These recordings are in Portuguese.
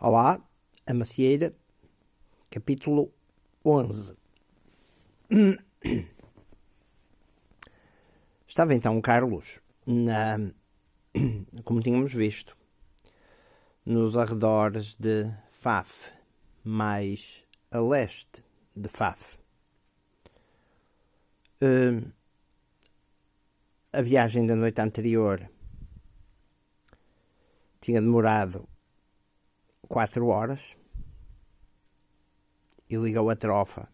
Olá, a Macieira, capítulo 11. Estava então Carlos, como tínhamos visto, nos arredores de Faf, mais a leste de Faf. A viagem da noite anterior tinha demorado 4 horas e ligou a trofa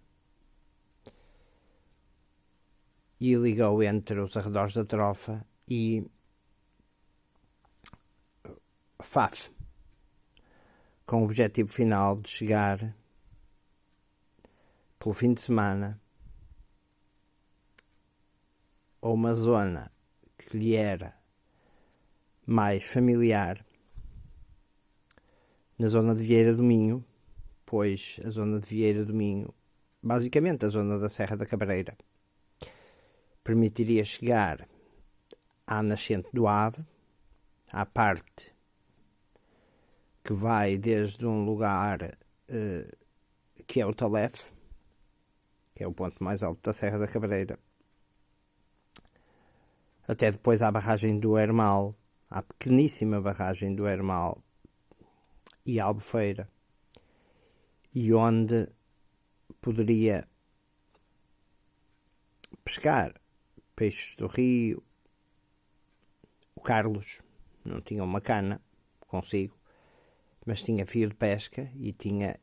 e ligou entre os arredores da trofa e Faf, com o objetivo final de chegar pelo fim de semana a uma zona que lhe era mais familiar, na zona de Vieira do Minho, pois a zona de Vieira do Minho, basicamente a zona da Serra da Cabreira, permitiria chegar à nascente do Ave, à parte que vai desde um lugar que é o Talef, que é o ponto mais alto da Serra da Cabreira, até depois à barragem do Hermal, à pequeníssima barragem do Hermal e Albufeira, e onde poderia pescar peixes do rio. O Carlos não tinha uma cana consigo, mas tinha fio de pesca e tinha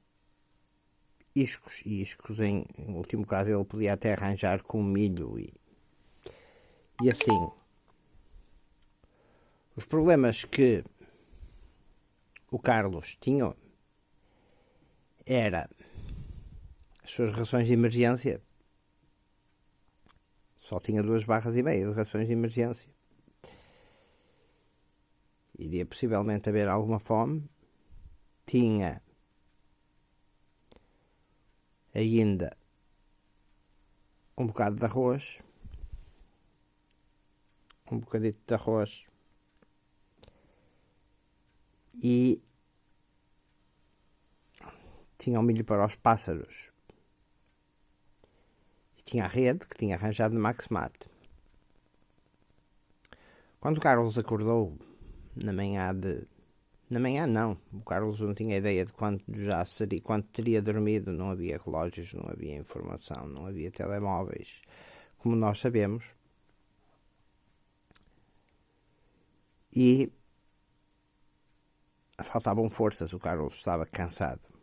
iscos, e iscos em último caso ele podia até arranjar com milho e assim. Os problemas que o Carlos tinha era as suas rações de emergência. Só tinha 2,5 barras de rações de emergência. Iria possivelmente haver alguma fome. Tinha ainda um bocado de arroz, um bocadito de arroz e tinha o milho para os pássaros. E tinha a rede que tinha arranjado no Maxmat. Quando o Carlos acordou, na manhã não, o Carlos não tinha ideia de quanto teria dormido, não havia relógios, não havia informação, não havia telemóveis, como nós sabemos. E faltavam forças, o Carlos estava cansado.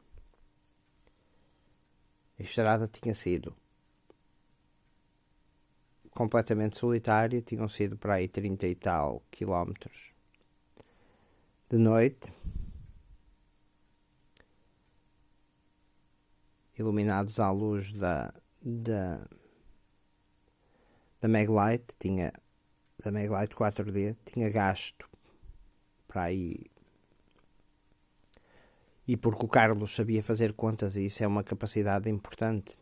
A estrada tinha sido completamente solitária, tinham sido para aí 30 e tal quilómetros de noite, iluminados à luz da Maglite, da Maglite 4D, tinha gasto para aí. E porque o Carlos sabia fazer contas, e isso é uma capacidade importante,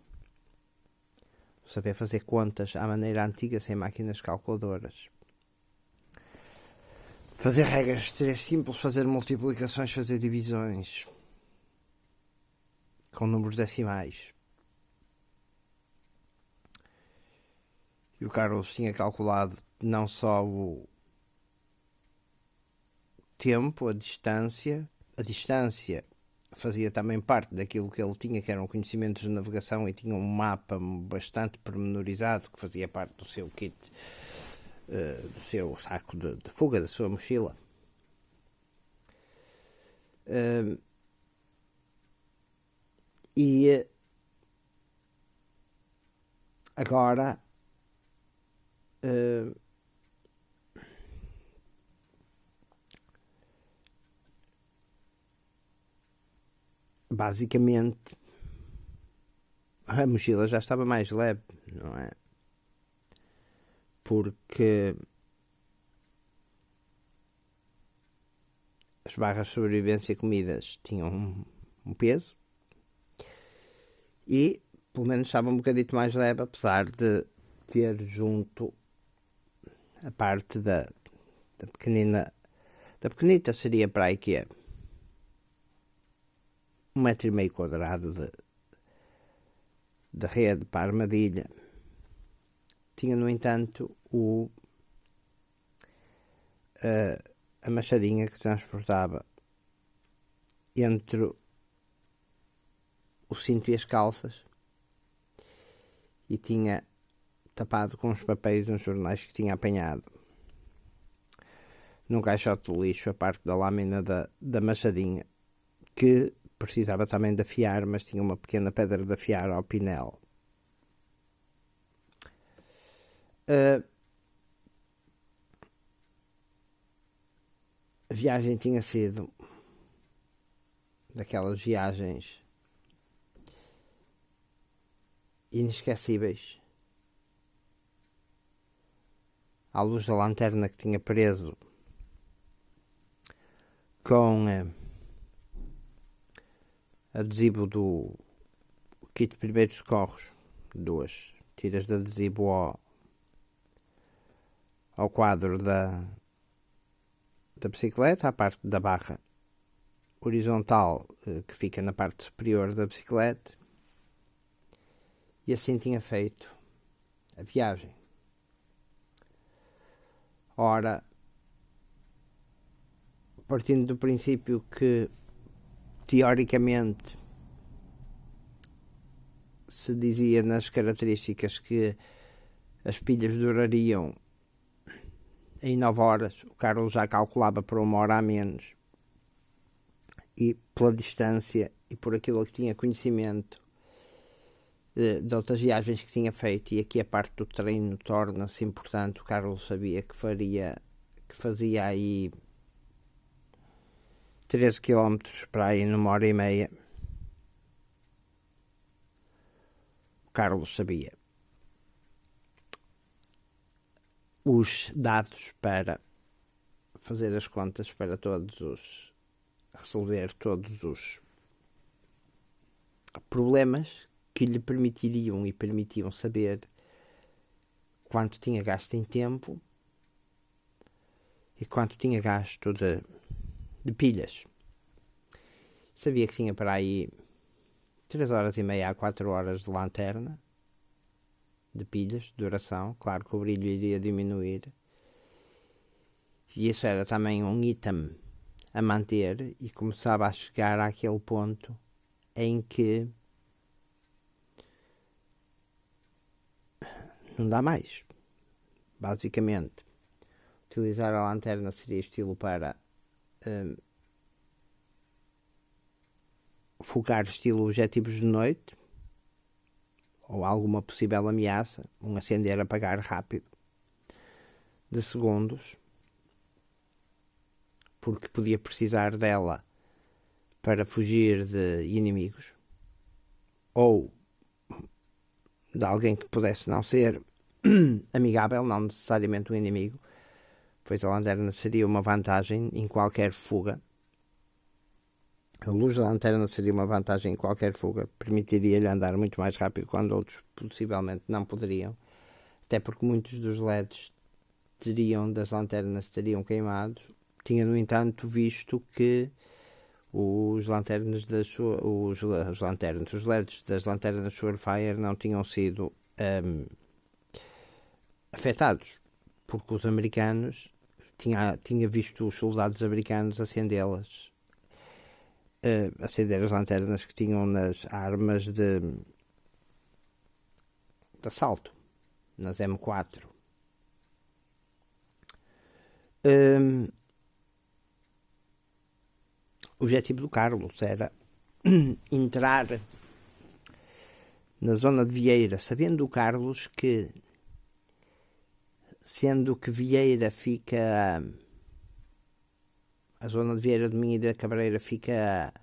saber fazer contas à maneira antiga, sem máquinas calculadoras, fazer regras de 3 simples, fazer multiplicações, fazer divisões com números decimais. E o Carlos tinha calculado não só o tempo, a distância fazia também parte daquilo que ele tinha, que eram conhecimentos de navegação, e tinha um mapa bastante pormenorizado que fazia parte do seu kit, do seu saco de fuga, da sua mochila. E agora basicamente a mochila já estava mais leve, não é? Porque as barras de sobrevivência comidas tinham um peso e pelo menos estava um bocadito mais leve, apesar de ter junto a parte da pequenina, da pequenita seria para aí que é 1,5 m quadrado de rede para a armadilha. Tinha, no entanto, a machadinha que transportava entre o cinto e as calças, e tinha tapado com os papéis uns jornais que tinha apanhado num caixote de lixo a parte da lâmina da machadinha, que precisava também de afiar, mas tinha uma pequena pedra de afiar ao pinel. A viagem tinha sido daquelas viagens inesquecíveis. À luz da lanterna que tinha preso com adesivo do kit de primeiros socorros, 2 tiras de adesivo ao quadro da bicicleta, à parte da barra horizontal que fica na parte superior da bicicleta, e assim tinha feito a viagem. Ora, partindo do princípio que teoricamente se dizia nas características que as pilhas durariam em 9 horas, o Carlos já calculava por 1 hora a menos, e pela distância e por aquilo que tinha conhecimento de outras viagens que tinha feito, e aqui a parte do treino torna-se importante. O Carlos sabia que fazia aí 13 km para aí numa hora e meia. O Carlos sabia os dados para fazer as contas para resolver todos os problemas que lhe permitiriam e permitiam saber quanto tinha gasto em tempo e quanto tinha gasto de pilhas. Sabia que tinha para aí 3 horas e meia a 4 horas de lanterna de pilhas, de duração. Claro que o brilho iria diminuir, e isso era também um item a manter, e começava a chegar àquele ponto em que não dá mais. Basicamente, utilizar a lanterna seria estilo para focar estilo objetivos de noite ou alguma possível ameaça, um acender apagar rápido de segundos, porque podia precisar dela para fugir de inimigos ou de alguém que pudesse não ser amigável, não necessariamente um inimigo, pois a lanterna seria uma vantagem em qualquer fuga. A luz da lanterna seria uma vantagem em qualquer fuga, permitiria-lhe andar muito mais rápido quando outros possivelmente não poderiam, até porque muitos dos LEDs das lanternas teriam queimados. Tinha, no entanto, visto que os LEDs das lanternas Surefire não tinham sido afetados, porque os americanos tinha visto os soldados americanos acender as lanternas que tinham nas armas de assalto, nas M4. O objetivo do Carlos era entrar na zona de Vieira, sabendo o Carlos que, sendo que Vieira fica, a zona de Vieira de Minho e da Cabreira fica a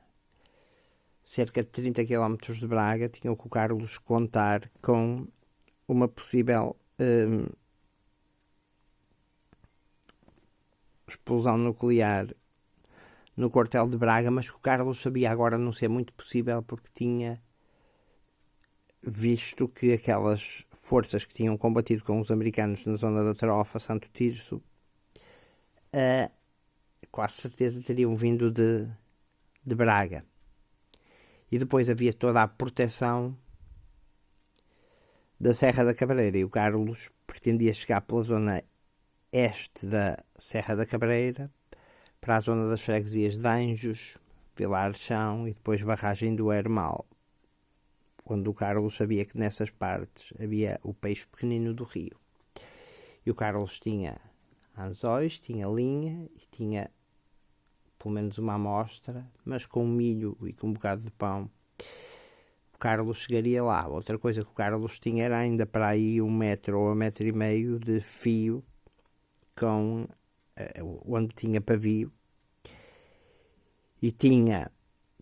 cerca de 30 km de Braga, tinham que o Carlos contar com uma possível explosão nuclear no quartel de Braga, mas que o Carlos sabia agora não ser muito possível, porque tinha visto que aquelas forças que tinham combatido com os americanos na zona da Tarofa, Santo Tirso, quase certeza teriam vindo de Braga. E depois havia toda a proteção da Serra da Cabreira, e o Carlos pretendia chegar pela zona este da Serra da Cabreira para a zona das freguesias de Anjos, Vilar Chão e depois Barragem do Hermal, quando o Carlos sabia que nessas partes havia o peixe pequenino do rio. E o Carlos tinha anzóis, tinha linha e tinha pelo menos uma amostra, mas com milho e com um bocado de pão. O Carlos chegaria lá. Outra coisa que o Carlos tinha era ainda para aí 1 metro ou 1,5 metros de fio com onde tinha pavio, e tinha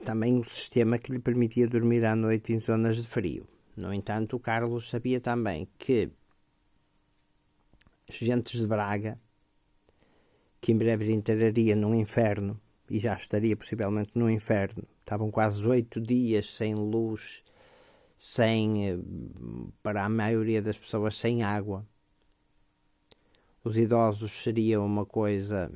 também um sistema que lhe permitia dormir à noite em zonas de frio. No entanto, o Carlos sabia também que as gentes de Braga, que em breve entraria num inferno, e já estaria possivelmente no inferno, estavam quase 8 dias sem luz, para a maioria das pessoas, sem água. Os idosos seriam uma coisa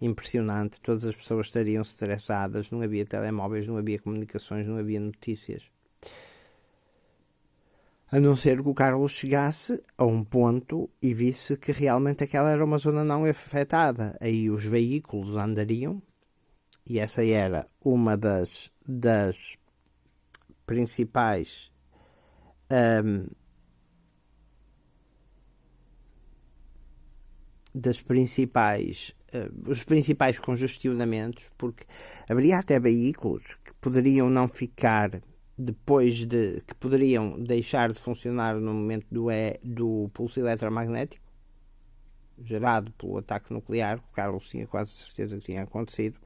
impressionante, todas as pessoas estariam estressadas, não havia telemóveis, não havia comunicações, não havia notícias. A não ser que o Carlos chegasse a um ponto e visse que realmente aquela era uma zona não afetada. Aí os veículos andariam, e essa era uma das principais os principais congestionamentos, porque haveria até veículos que poderiam não ficar que poderiam deixar de funcionar no momento do pulso eletromagnético gerado pelo ataque nuclear. O Carlos tinha quase certeza que tinha acontecido,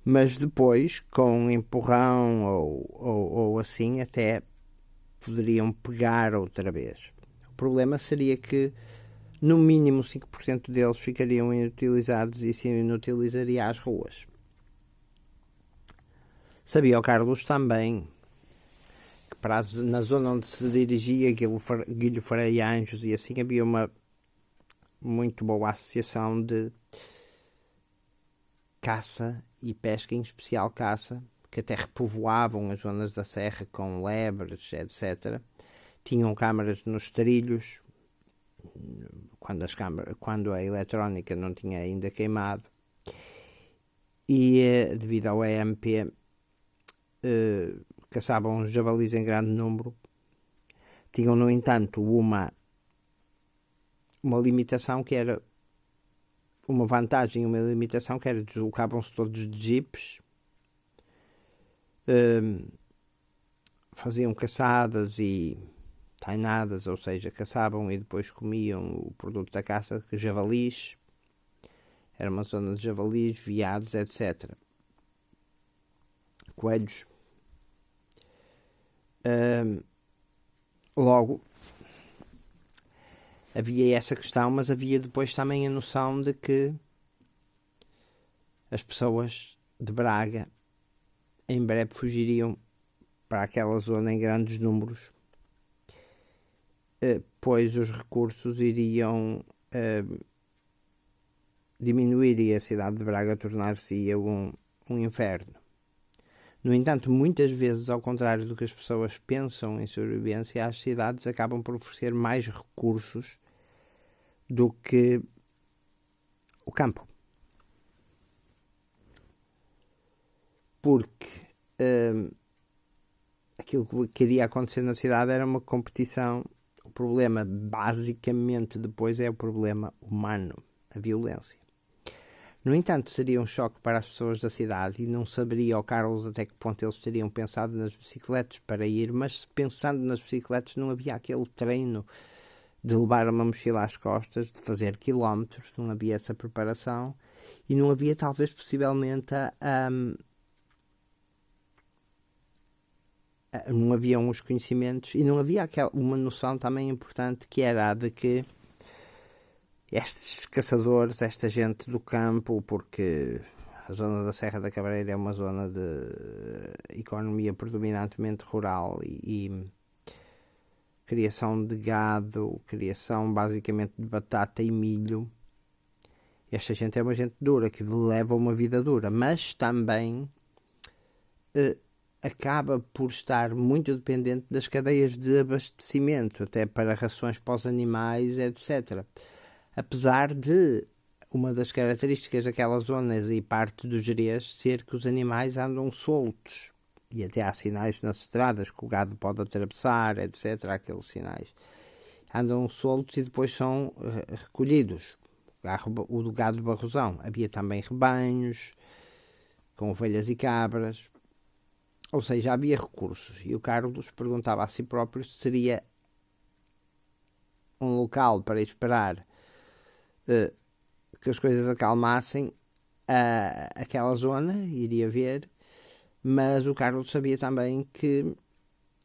mas depois, com um empurrão ou assim, até poderiam pegar outra vez. O problema seria que no mínimo 5% deles ficariam inutilizados e se inutilizaria as ruas. Sabia o Carlos também que na zona onde se dirigia Guilho Frei Anjos e assim, havia uma muito boa associação de caça e pesca, em especial caça, que até repovoavam as zonas da serra com lebres, etc. Tinham câmaras nos trilhos, quando a eletrónica não tinha ainda queimado, e devido ao EMP caçavam javalis em grande número. Tinham, no entanto, uma limitação que era uma vantagem e uma limitação, que era deslocavam-se todos de jipes, faziam caçadas e tainadas, ou seja, caçavam e depois comiam o produto da caça, javalis. Era uma zona de javalis, veados, etc. Coelhos. Logo, havia essa questão, mas havia depois também a noção de que as pessoas de Braga em breve fugiriam para aquela zona em grandes números, pois os recursos iriam diminuir e a cidade de Braga tornar-se um inferno. No entanto, muitas vezes, ao contrário do que as pessoas pensam em sobrevivência, as cidades acabam por oferecer mais recursos do que o campo. Porque aquilo que iria acontecer na cidade era uma competição. O problema, basicamente, depois é o problema humano, a violência. No entanto, seria um choque para as pessoas da cidade e não saberia o Carlos até que ponto eles teriam pensado nas bicicletas para ir, mas pensando nas bicicletas não havia aquele treino de levar uma mochila às costas, de fazer quilómetros, não havia essa preparação e não havia talvez possivelmente não haviam os conhecimentos e não havia uma noção também importante, que era a de que estes caçadores, esta gente do campo, porque a zona da Serra da Cabreira é uma zona de economia predominantemente rural e criação de gado, criação basicamente de batata e milho. Esta gente é uma gente dura, que leva uma vida dura, mas também acaba por estar muito dependente das cadeias de abastecimento, até para rações para os animais, etc. Apesar de uma das características daquelas zonas e parte do Gerês ser que os animais andam soltos. E até há sinais nas estradas que o gado pode atravessar, etc. Aqueles sinais. Andam soltos e depois são recolhidos. O do gado de Barrosão. Havia também rebanhos, com ovelhas e cabras. Ou seja, havia recursos. E o Carlos perguntava a si próprio se seria um local para esperar que as coisas acalmassem aquela zona, iria ver, mas o Carlos sabia também que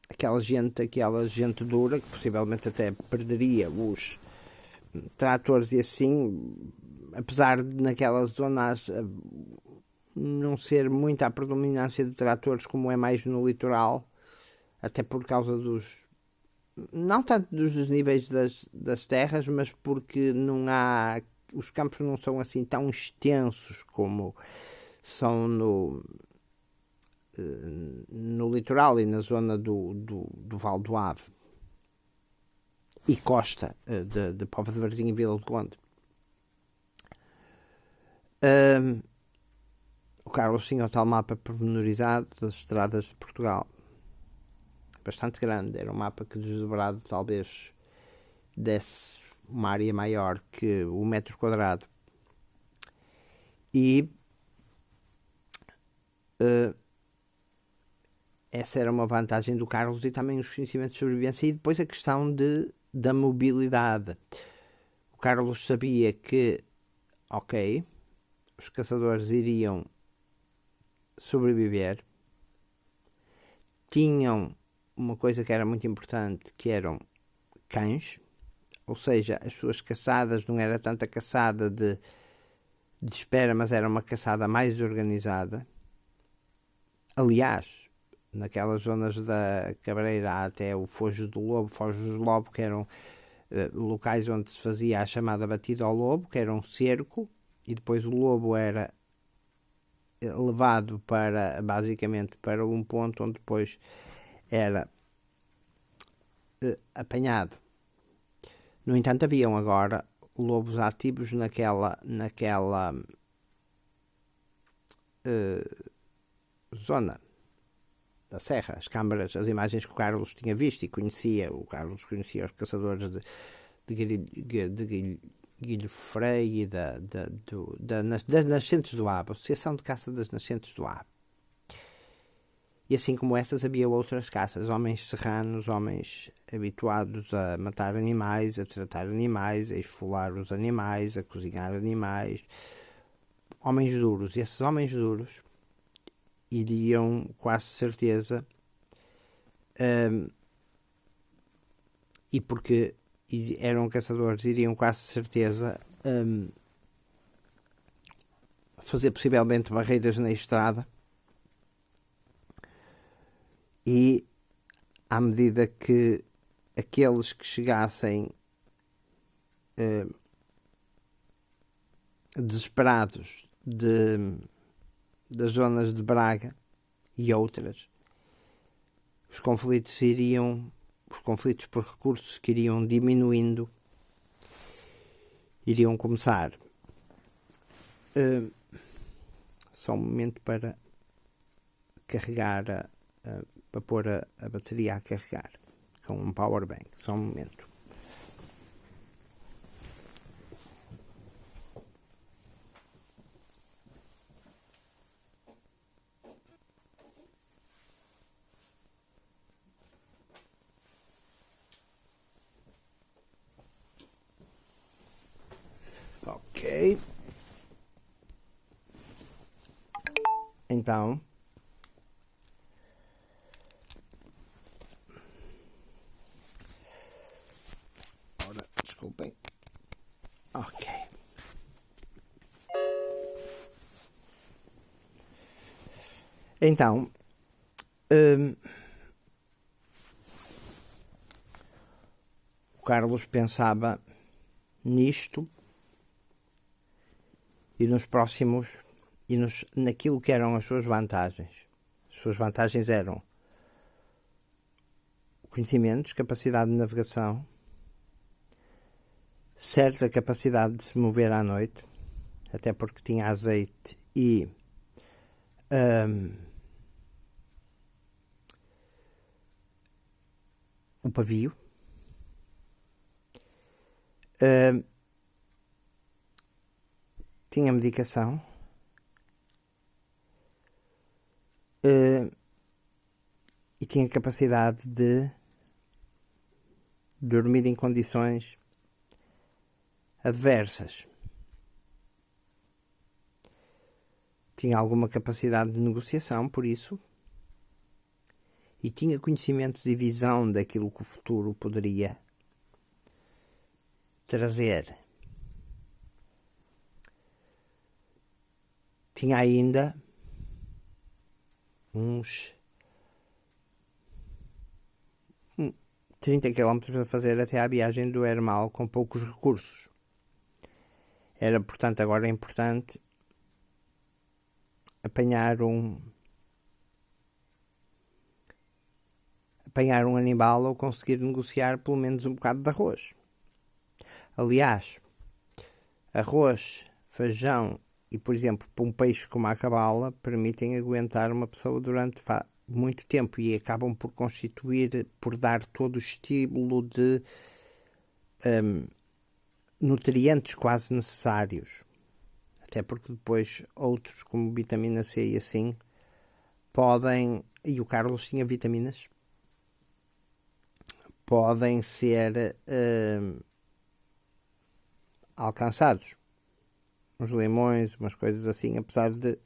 aquela gente dura, que possivelmente até perderia os tratores e assim, apesar de naquelas zonas não ser muita a predominância de tratores como é mais no litoral, até por causa não tanto dos desníveis das terras, mas porque não há, os campos não são assim tão extensos como são no litoral e na zona do Val do Ave e costa de Póvoa de Varzim e Vila do Conde. O Carlos tinha o tal mapa pormenorizado das estradas de Portugal, bastante grande. Era um mapa que, desdobrado, talvez desse uma área maior que o metro quadrado. E essa era uma vantagem do Carlos, e também os conhecimentos de sobrevivência. E depois a questão da mobilidade. O Carlos sabia que, ok, os caçadores iriam sobreviver, tinham uma coisa que era muito importante, que eram cães, ou seja, as suas caçadas não era tanta caçada de espera, mas era uma caçada mais organizada. Aliás, naquelas zonas da Cabreira há até o Fojo do Lobo, que eram locais onde se fazia a chamada batida ao lobo, que era um cerco, e depois o lobo era levado basicamente para um ponto onde depois era apanhado. No entanto, haviam agora lobos ativos naquela zona da Serra, as câmaras, as imagens que o Carlos tinha visto e conhecia. O Carlos conhecia os caçadores de Guilho Frei e das Nascentes do Ave, a Associação de Caça das Nascentes do Ave. E assim como essas, havia outras caças, homens serranos, homens habituados a matar animais, a tratar animais, a esfolar os animais, a cozinhar animais. Homens duros. E esses homens duros iriam, quase certeza, e porque eram caçadores, iriam quase certeza fazer possivelmente barreiras na estrada, e à medida que aqueles que chegassem desesperados das zonas de Braga e outras, os conflitos por recursos que iriam diminuindo, iriam começar. Só um momento para carregar para pôr a bateria a carregar com um power bank. Só um momento. Ok. Então, ora, desculpem. Ok. Então, o Carlos pensava nisto e nos próximos, e naquilo que eram as suas vantagens. As suas vantagens eram conhecimentos, capacidade de navegação, certa capacidade de se mover à noite, até porque tinha azeite e o pavio. Tinha medicação. E tinha capacidade de dormir em condições adversas. Tinha alguma capacidade de negociação, por isso, e tinha conhecimentos e visão daquilo que o futuro poderia trazer. Tinha ainda uns 30 km a fazer até à viagem do Hermal com poucos recursos. Era, portanto, agora importante apanhar um animal ou conseguir negociar pelo menos um bocado de arroz. Aliás, arroz, feijão e, por exemplo, para um peixe como a cabala, permitem aguentar uma pessoa durante muito tempo e acabam por constituir, por dar todo o estímulo de nutrientes quase necessários. Até porque depois outros, como vitamina C e assim, podem, e o Carlos tinha vitaminas, podem ser alcançados. Uns limões, umas coisas assim, apesar de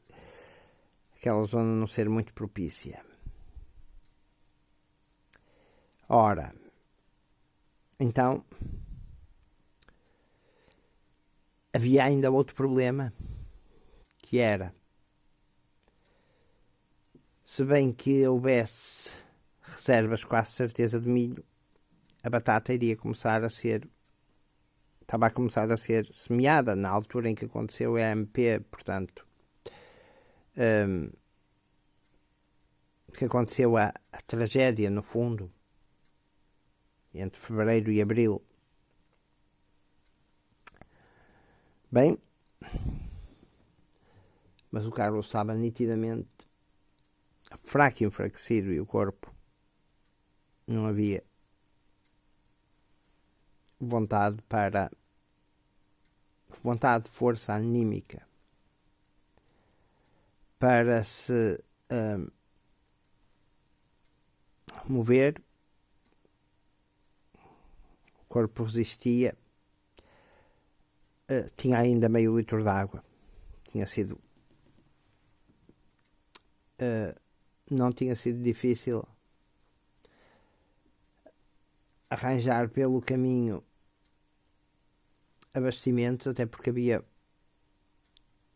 aquela zona não ser muito propícia. Ora, então, havia ainda outro problema, que era, se bem que houvesse reservas quase certeza de milho, a batata estava a começar a ser semeada na altura em que aconteceu a EMP, portanto, que aconteceu a tragédia, no fundo, entre fevereiro e abril. Bem, mas o Carlos estava nitidamente fraco e enfraquecido e o corpo não havia força anímica para se mover. O corpo resistia. Tinha ainda meio litro de água. Não tinha sido difícil arranjar pelo caminho abastecimentos, até porque havia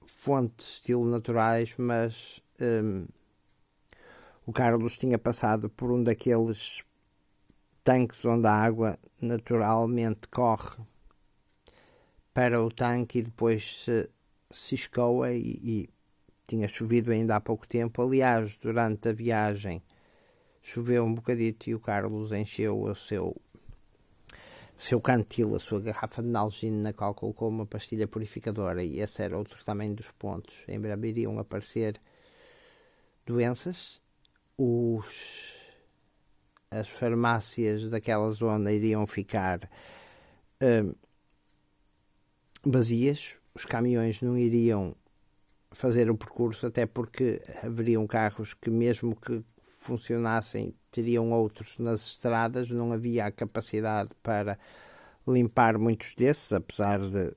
fontes de estilo naturais, mas o Carlos tinha passado por um daqueles tanques onde a água naturalmente corre para o tanque e depois se escoa e tinha chovido ainda há pouco tempo. Aliás, durante a viagem choveu um bocadito e o Carlos encheu o seu cantil, a sua garrafa de Nalgene, na qual colocou uma pastilha purificadora, e esse era outro também dos pontos. Em breve iriam aparecer doenças. As farmácias daquela zona iriam ficar vazias, os caminhões não iriam fazer o percurso, até porque haveriam carros que, mesmo que funcionassem, teriam outros nas estradas, não havia a capacidade para limpar muitos desses, apesar de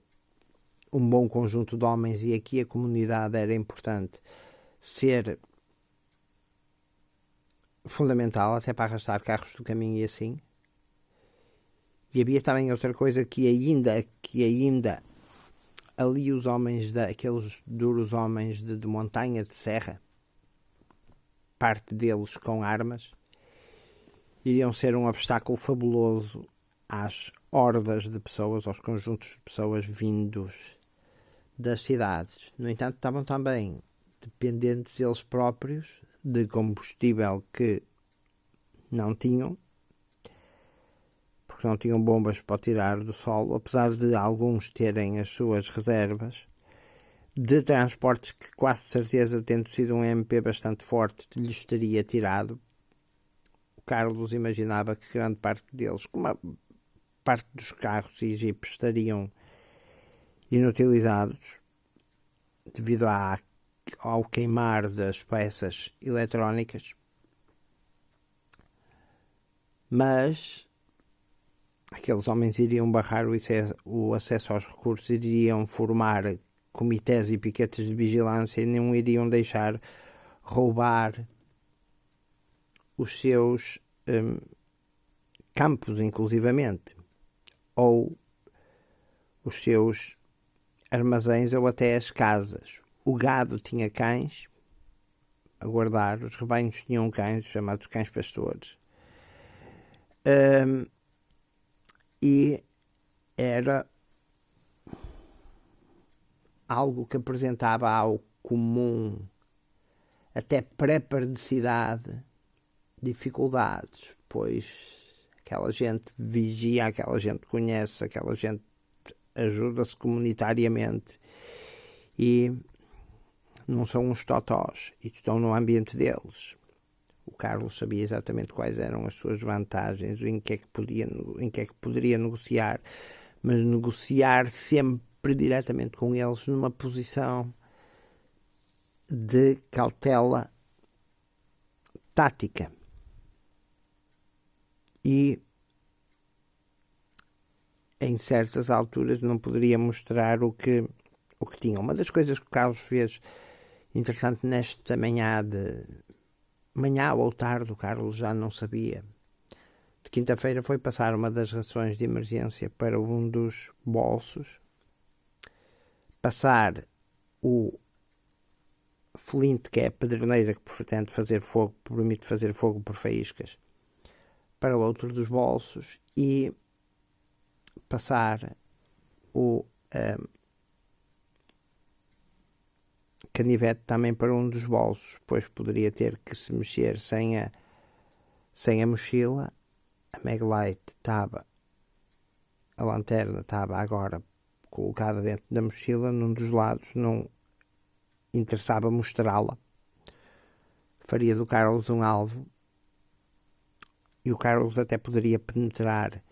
um bom conjunto de homens, e aqui a comunidade era importante, ser fundamental até para arrastar carros do caminho e assim. E havia também outra coisa que ainda ali os homens, aqueles duros homens de montanha, de serra, parte deles com armas, iriam ser um obstáculo fabuloso às hordas de pessoas, aos conjuntos de pessoas vindos das cidades. No entanto, estavam também dependentes eles próprios de combustível que não tinham, porque não tinham bombas para tirar do solo, apesar de alguns terem as suas reservas, de transportes que quase certeza, tendo sido um MP bastante forte, lhes teria tirado. O Carlos imaginava que grande parte deles, como a parte dos carros e jipes, estariam inutilizados devido ao queimar das peças eletrónicas, mas aqueles homens iriam barrar o acesso aos recursos, iriam formar comitês e piquetes de vigilância e não iriam deixar roubar os seus campos, inclusivamente, ou os seus armazéns, ou até as casas. O gado tinha cães a guardar, os rebanhos tinham cães, chamados cães pastores, e era algo que apresentava ao comum, até pré-perdicidade, dificuldades, pois aquela gente vigia, aquela gente conhece, aquela gente ajuda-se comunitariamente e não são uns totós e estão no ambiente deles. O Carlos sabia exatamente quais eram as suas vantagens, em que é que poderia negociar, mas negociar sempre diretamente com eles numa posição de cautela tática. E em certas alturas não poderia mostrar o que tinha. Uma das coisas que o Carlos fez interessante nesta manhã ou tarde, o Carlos já não sabia, de quinta-feira, foi passar uma das rações de emergência para um dos bolsos, passar o flint, que é a pederneira que pretende fazer fogo, permite fazer fogo por faíscas, para o outro dos bolsos, e passar o canivete também para um dos bolsos, pois poderia ter que se mexer sem a mochila. A Maglite a lanterna estava agora colocada dentro da mochila, num dos lados, não interessava mostrá-la. Faria do Carlos um alvo, e o Carlos até poderia penetrar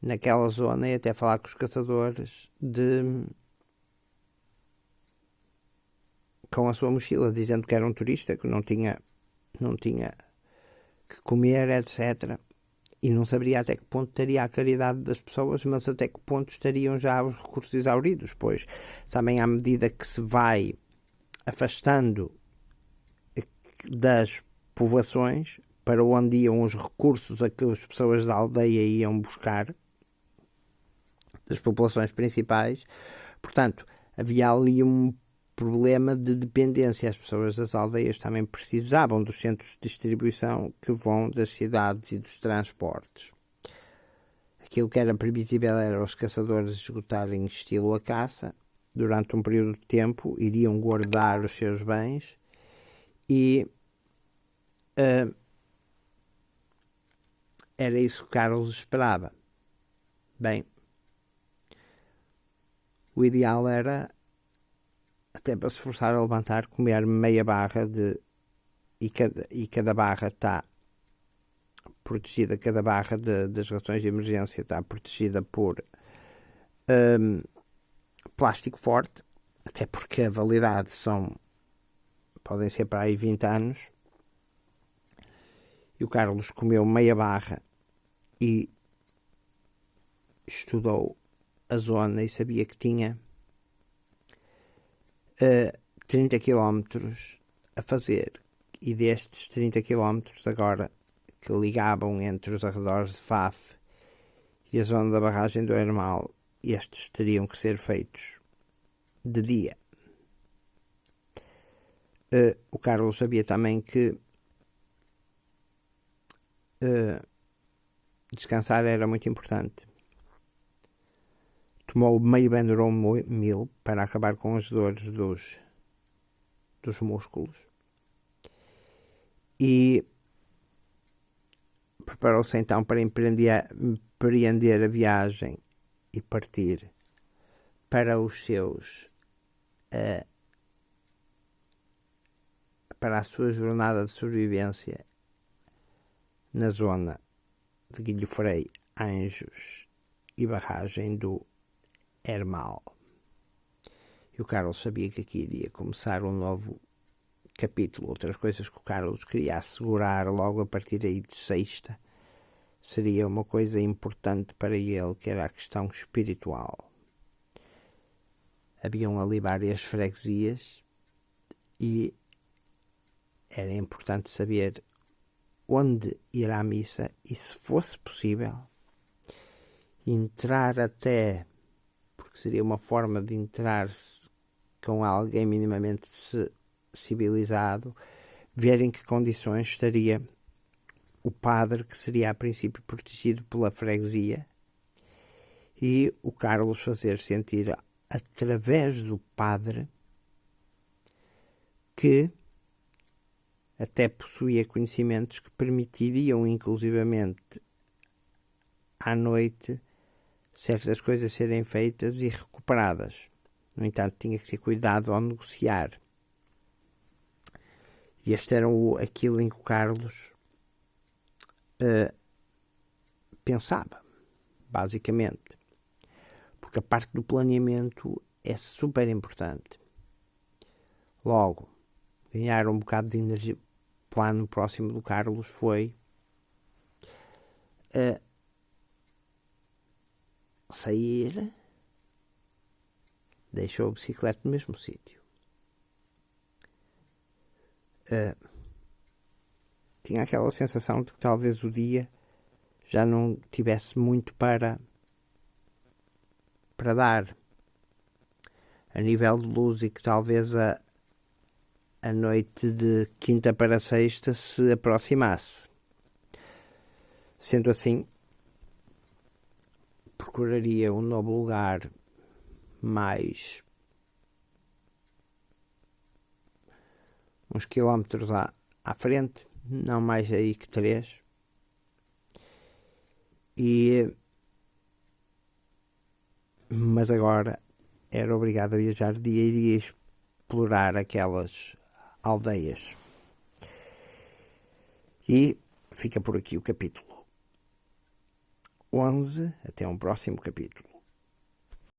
naquela zona e até falar com os caçadores com a sua mochila, dizendo que era um turista, que não tinha que comer, etc. E não saberia até que ponto estaria a caridade das pessoas, mas até que ponto estariam já os recursos exauridos, pois também à medida que se vai afastando das povoações para onde iam os recursos a que as pessoas da aldeia iam buscar, das populações principais, portanto, havia ali um problema de dependência. As pessoas das aldeias também precisavam dos centros de distribuição que vão das cidades e dos transportes. Aquilo que era permitível era os caçadores esgotarem estilo a caça. Durante um período de tempo iriam guardar os seus bens e era isso que Carlos esperava. Bem, o ideal era, até para se forçar a levantar, comer meia barra e cada barra está protegida, cada barra das rações de emergência está protegida por plástico forte, até porque a validade podem ser para aí 20 anos. E o Carlos comeu meia barra e estudou a zona e sabia que tinha 30 km a fazer, e destes 30 km agora que ligavam entre os arredores de Faf e a zona da barragem do Hermal, estes teriam que ser feitos de dia. O Carlos sabia também que descansar era muito importante. Tomou meio Benuron Mil para acabar com as dores dos músculos e preparou-se então para empreender a viagem e partir para os seus para a sua jornada de sobrevivência na zona de Guilhofrei, Anjos e barragem do Hermal. E o Carlos sabia que aqui iria começar um novo capítulo. Outras coisas que o Carlos queria assegurar logo a partir aí de sexta seria uma coisa importante para ele, que era a questão espiritual. Haviam ali várias freguesias e era importante saber onde ir à missa e, se fosse possível, entrar até, porque seria uma forma de entrar com alguém minimamente civilizado, ver em que condições estaria o padre, que seria a princípio protegido pela freguesia, e o Carlos fazer sentir através do padre que até possuía conhecimentos que permitiriam inclusivamente à noite certas coisas serem feitas e recuperadas. No entanto, tinha que ter cuidado ao negociar. E este era aquilo em que o Carlos pensava, basicamente. Porque a parte do planeamento é super importante. Logo, ganhar um bocado de energia. O plano próximo do Carlos foi sair, deixou a bicicleta no mesmo sítio. Tinha aquela sensação de que talvez o dia já não tivesse muito para dar a nível de luz, e que talvez a noite de quinta para sexta se aproximasse. Sendo assim, procuraria um novo lugar mais uns quilómetros à frente, não mais aí que 3, mas agora era obrigado a viajar de dia e iria explorar aquelas aldeias. E fica por aqui o capítulo 11, até um próximo capítulo.